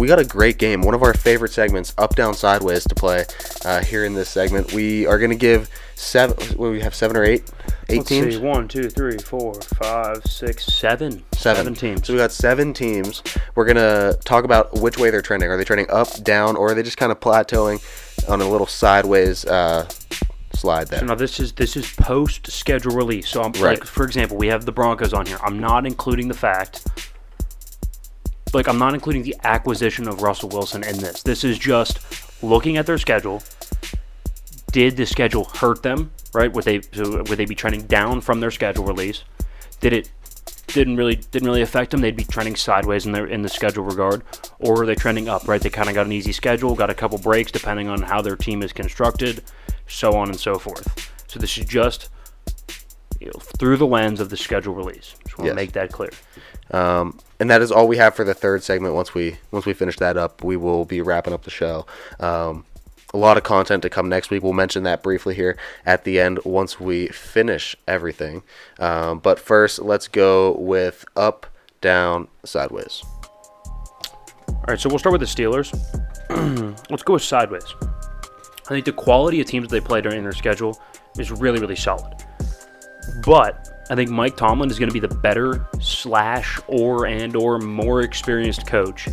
we got a great game. One of our favorite segments, Up, Down, Sideways, to play here in this segment. We are going to give we have 7 or 8 Let's teams? see, 1, 2, 3, 4, 5, 6, 7. 7 teams. So we got 7 teams. We're going to talk about which way they're trending. Are they trending up, down, or are they just kind of plateauing on a little sideways slide there? So now this is post schedule release. So like, for example, we have the Broncos on here. I'm not including the acquisition of Russell Wilson in this. This is just looking at their schedule. Did the schedule hurt them? Right? Would they be trending down from their schedule release? Didn't really affect them? They'd be trending sideways in the schedule regard, or are they trending up? Right? They kind of got an easy schedule, got a couple breaks depending on how their team is constructed, so on and so forth. So this is just through the lens of the schedule release. Just want to make that clear. And that is all we have for the third segment. Once we finish that up, we will be wrapping up the show. A lot of content to come next week. We'll mention that briefly here at the end once we finish everything. But first, let's go with Up, Down, Sideways. All right, so we'll start with the Steelers. Let's go with sideways. I think the quality of teams that they play during their schedule is really, really solid. But I think Mike Tomlin is going to be the better or more experienced coach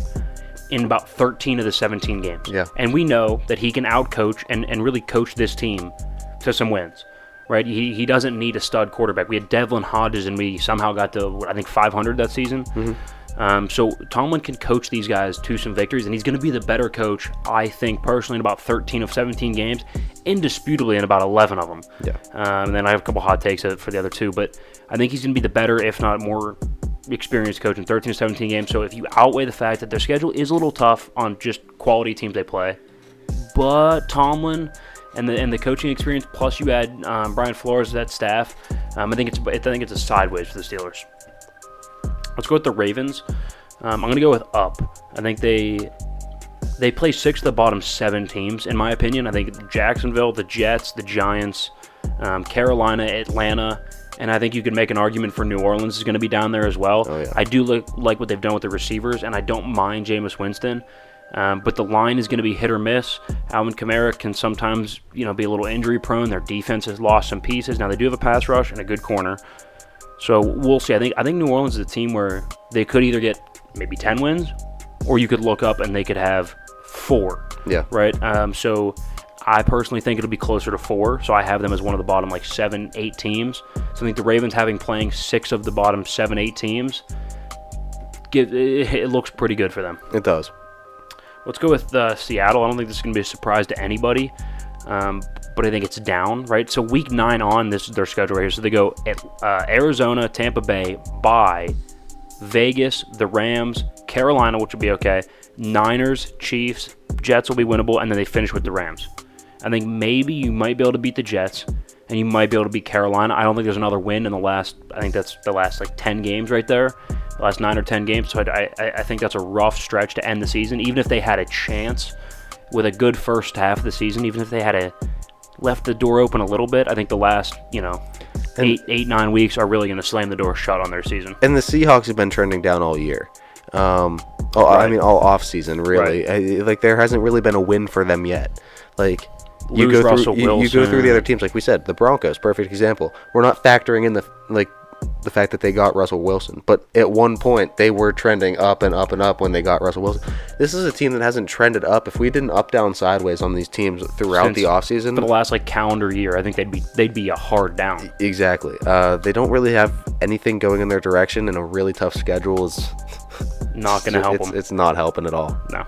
in about 13 of the 17 games. Yeah. And we know that he can outcoach and really coach this team to some wins, right? He doesn't need a stud quarterback. We had Devlin Hodges, and we somehow got to, 500 that season. Mm-hmm. So Tomlin can coach these guys to some victories, and he's going to be the better coach, I think, personally, in about 13 of 17 games, indisputably in about 11 of them. Yeah. And then I have a couple hot takes for the other 2, but I think he's going to be the better, if not more experienced coach in 13 to 17 games. So if you outweigh the fact that their schedule is a little tough on just quality teams they play, but Tomlin and the coaching experience, plus you add Brian Flores to that staff, I think it's a sideways for the Steelers. Let's go with the Ravens. I'm going to go with up. I think they play 6 of the bottom 7 teams, in my opinion. I think Jacksonville, the Jets, the Giants, Carolina, Atlanta, and I think you could make an argument for New Orleans is going to be down there as well. Oh, yeah. I do like what they've done with the receivers, and I don't mind Jameis Winston. But the line is going to be hit or miss. Alvin Kamara can sometimes, be a little injury prone. Their defense has lost some pieces. Now they do have a pass rush and a good corner. So we'll see. I think New Orleans is a team where they could either get maybe 10 wins, or you could look up and they could have 4. Yeah. Right? So I personally think it'll be closer to 4. So I have them as one of the bottom 7, 8 teams. So I think the Ravens playing 6 of the bottom 7, 8 teams, it looks pretty good for them. It does. Let's go with Seattle. I don't think this is going to be a surprise to anybody, but I think it's down, right? So week 9 on their schedule right here. So they go Arizona, Tampa Bay, bye, Vegas, the Rams, Carolina, which will be okay, Niners, Chiefs, Jets will be winnable, and then they finish with the Rams. I think maybe you might be able to beat the Jets, and you might be able to beat Carolina. I don't think there's another win in I think that's the last 10 games right there, the last 9 or 10 games. So I think that's a rough stretch to end the season. Even if they had a chance with a good first half of the season, even if they had left the door open a little bit, I think the last, 8-9 weeks are really going to slam the door shut on their season. And the Seahawks have been trending down all year. Right. I mean, all off season, really. Right. There hasn't really been a win for them yet. You go through the other teams, like we said, the Broncos, perfect example. We're not factoring in the fact that they got Russell Wilson, but at one point they were trending up and up and up when they got Russell Wilson. This is a team that hasn't trended up. If we didn't up, down, sideways on these teams throughout the offseason, for the last calendar year, I think they'd be a hard down. Exactly. They don't really have anything going in their direction, and a really tough schedule is not going to help them. It's not helping at all. No.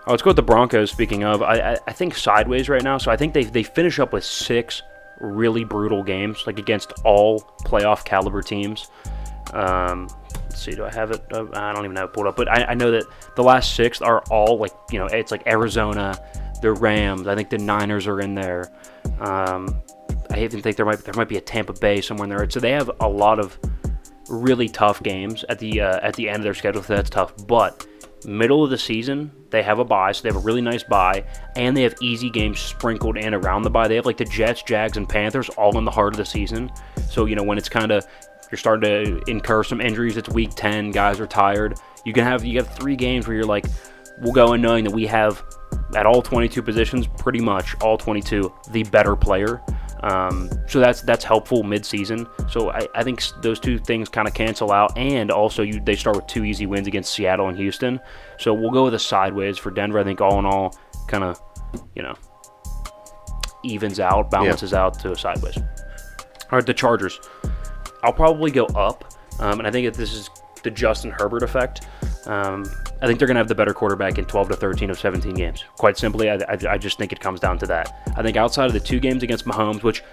Let's go with the Broncos. Speaking of, I think sideways right now. So I think they finish up with 6 really brutal games, against all playoff caliber teams. Let's see, do I have it? I don't even have it pulled up, but I know that the last 6 are all it's Arizona, the Rams. I think the Niners are in there. I even think there might be a Tampa Bay somewhere in there. So they have a lot of really tough games at the end of their schedule. So that's tough, but middle of the season, they have a bye, so they have a really nice bye, and they have easy games sprinkled in around the bye. They have the Jets, Jags, and Panthers all in the heart of the season. So, when it's you're starting to incur some injuries, it's week 10, guys are tired. You have 3 games where you're we'll go in knowing that we have, at all 22 positions, pretty much all 22, the better player. So that's helpful mid-season. So I think those two things kind of cancel out, and also they start with 2 easy wins against Seattle and Houston. So we'll go with a sideways for Denver. I think all in all, kind of, evens out, balances out to a sideways. All right, the Chargers. I'll probably go up, and I think that this is the Justin Herbert effect. I think they're going to have the better quarterback in 12 to 13 of 17 games. Quite simply, I just think it comes down to that. I think outside of the 2 games against Mahomes, which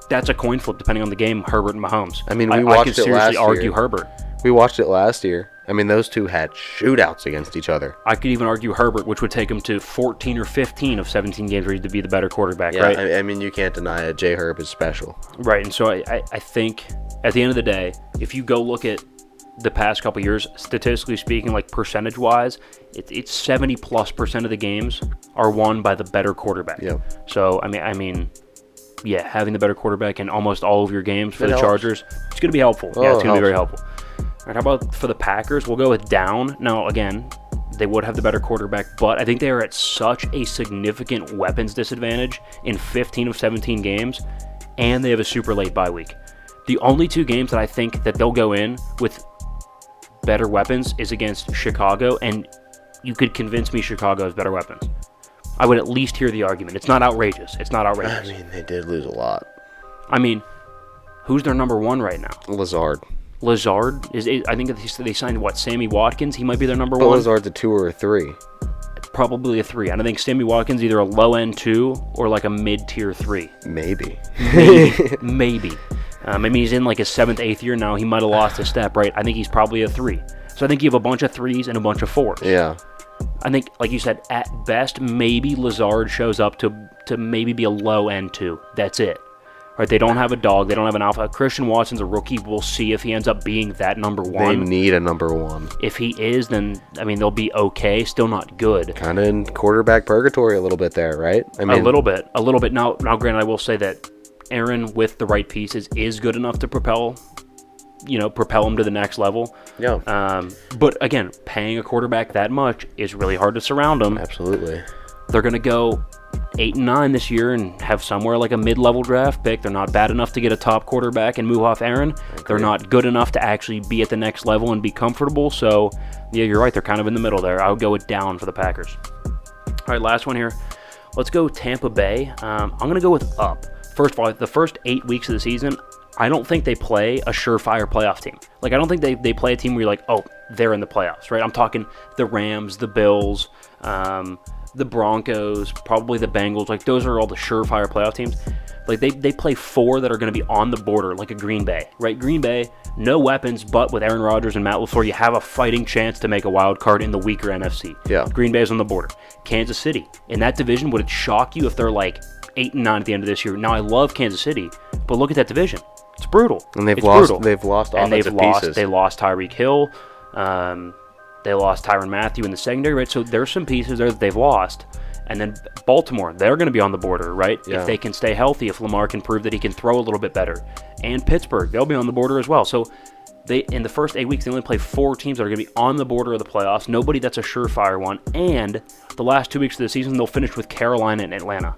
that's a coin flip depending on the game, Herbert and Mahomes. I mean, we watched it last year. I could seriously argue Herbert. We watched it last year. I mean, those two had shootouts against each other. I could even argue Herbert, which would take him to 14 or 15 of 17 games where he'd be the better quarterback, right? I mean, you can't deny it. J. Herb is special. Right, and so I think at the end of the day, if you go look at the past couple years, statistically speaking, like percentage-wise, it's 70+% of the games are won by the better quarterback. Yeah. So, I mean, yeah, having the better quarterback in almost all of your games for the Chargers, it's going to be helpful. It's going to be very helpful. All right, how about for the Packers? We'll go with down. Now, again, they would have the better quarterback, but I think they are at such a significant weapons disadvantage in 15 of 17 games, and they have a super late bye week. The only 2 games that I think that they'll go in with better weapons is against Chicago, and you could convince me Chicago has better weapons. I would at least hear the argument. It's not outrageous. I mean, they did lose a lot. I mean, who's their number 1 right now? Lazard is. I think they signed Sammy Watkins. He might be their number 1. Lazard's a 2 or a 3. Probably a 3. I don't think Sammy Watkins either a low end 2 or like a mid tier 3. Maybe. Maybe. I mean, he's in like his 7th, 8th year now. He might have lost a step, right? I think he's probably a 3. So I think you have a bunch of 3s and a bunch of 4s. Yeah. I think, like you said, at best, maybe Lazard shows up to maybe be a low end 2. That's it. Right? They don't have a dog. They don't have an alpha. Christian Watson's a rookie. We'll see if he ends up being that number 1. They need a number 1. If he is, then, I mean, they'll be okay. Still not good. Kind of in quarterback purgatory a little bit there, right? I mean, a little bit. Now, granted, I will say that Aaron, with the right pieces, is good enough to propel him to the next level. Yeah. But again, paying a quarterback that much is really hard to surround him. Absolutely. They're going to go 8-9 this year and have somewhere like a mid-level draft pick. They're not bad enough to get a top quarterback and move off Aaron. They're not good enough to actually be at the next level and be comfortable. So, yeah, you're right. They're kind of in the middle there. I would go with down for the Packers. All right, last one here. Let's go Tampa Bay. I'm going to go with up. First of all, the first 8 weeks of the season, I don't think they play a surefire playoff team. Like, I don't think they play a team where you're like, oh, they're in the playoffs, right? I'm talking the Rams, the Bills, the Broncos, probably the Bengals. Like, those are all the surefire playoff teams. Like, they play 4 that are going to be on the border, like a Green Bay, right? Green Bay, no weapons, but with Aaron Rodgers and Matt LaFleur, you have a fighting chance to make a wild card in the weaker NFC. Yeah. Green Bay's on the border. Kansas City, in that division, would it shock you if they're like 8-9 at the end of this year? Now, I love Kansas City, but look at that division. It's brutal. And they've lost offensive pieces. They lost Tyreek Hill. They lost Tyrann Mathieu in the secondary, right? So there's some pieces there that they've lost. And then Baltimore, they're going to be on the border, right? Yeah. If they can stay healthy, if Lamar can prove that he can throw a little bit better. And Pittsburgh, they'll be on the border as well. So they, in the first 8 weeks, they only play 4 teams that are going to be on the border of the playoffs. Nobody that's a surefire one. And the last 2 weeks of the season, they'll finish with Carolina and Atlanta.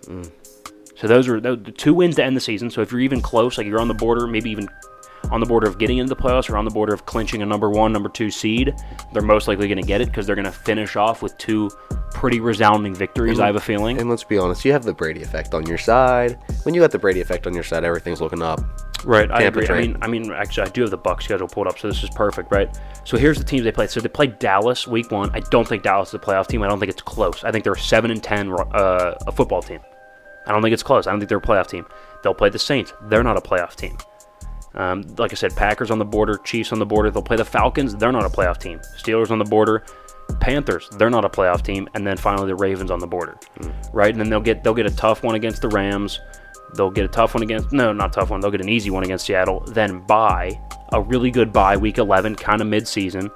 So those are the 2 wins to end the season. So if you're even close, like you're on the border, maybe even on the border of getting into the playoffs or on the border of clinching a number 1, number 2 seed, they're most likely going to get it because they're going to finish off with 2 pretty resounding victories, I have a feeling. And let's be honest, you have the Brady effect on your side. When you got the Brady effect on your side, everything's looking up. Right, I agree. I mean, actually, I do have the Bucs schedule pulled up, so this is perfect, right? So here's the teams they played. So they played Dallas week 1. I don't think Dallas is a playoff team. I don't think it's close. I think they're a 7-10 a football team. I don't think it's close. I don't think they're a playoff team. They'll play the Saints. They're not a playoff team. Like I said, Packers on the border, Chiefs on the border. They'll play the Falcons. They're not a playoff team. Steelers on the border, Panthers. They're not a playoff team. And then finally the Ravens on the border, right? And then they'll get a tough one against the Rams. They'll get a tough one against not tough one. They'll get an easy one against Seattle. Then bye, a really good bye, week 11, kind of mid-season.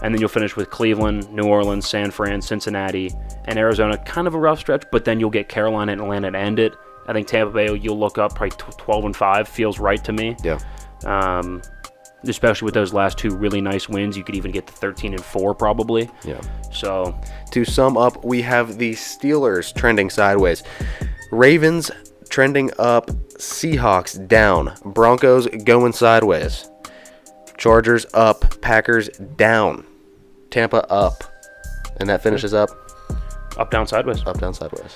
And then you'll finish with Cleveland, New Orleans, San Fran, Cincinnati, and Arizona. Kind of a rough stretch, but then you'll get Carolina and Atlanta to end it. I think Tampa Bay, you'll look up probably 12-5, feels right to me. Yeah. especially with those last 2 really nice wins. You could even get to 13-4 probably. Yeah. So to sum up, we have the Steelers trending sideways, Ravens trending up, Seahawks down, Broncos going sideways, Chargers up, Packers down, Tampa up, and that finishes up up, down, sideways. Up, down, sideways.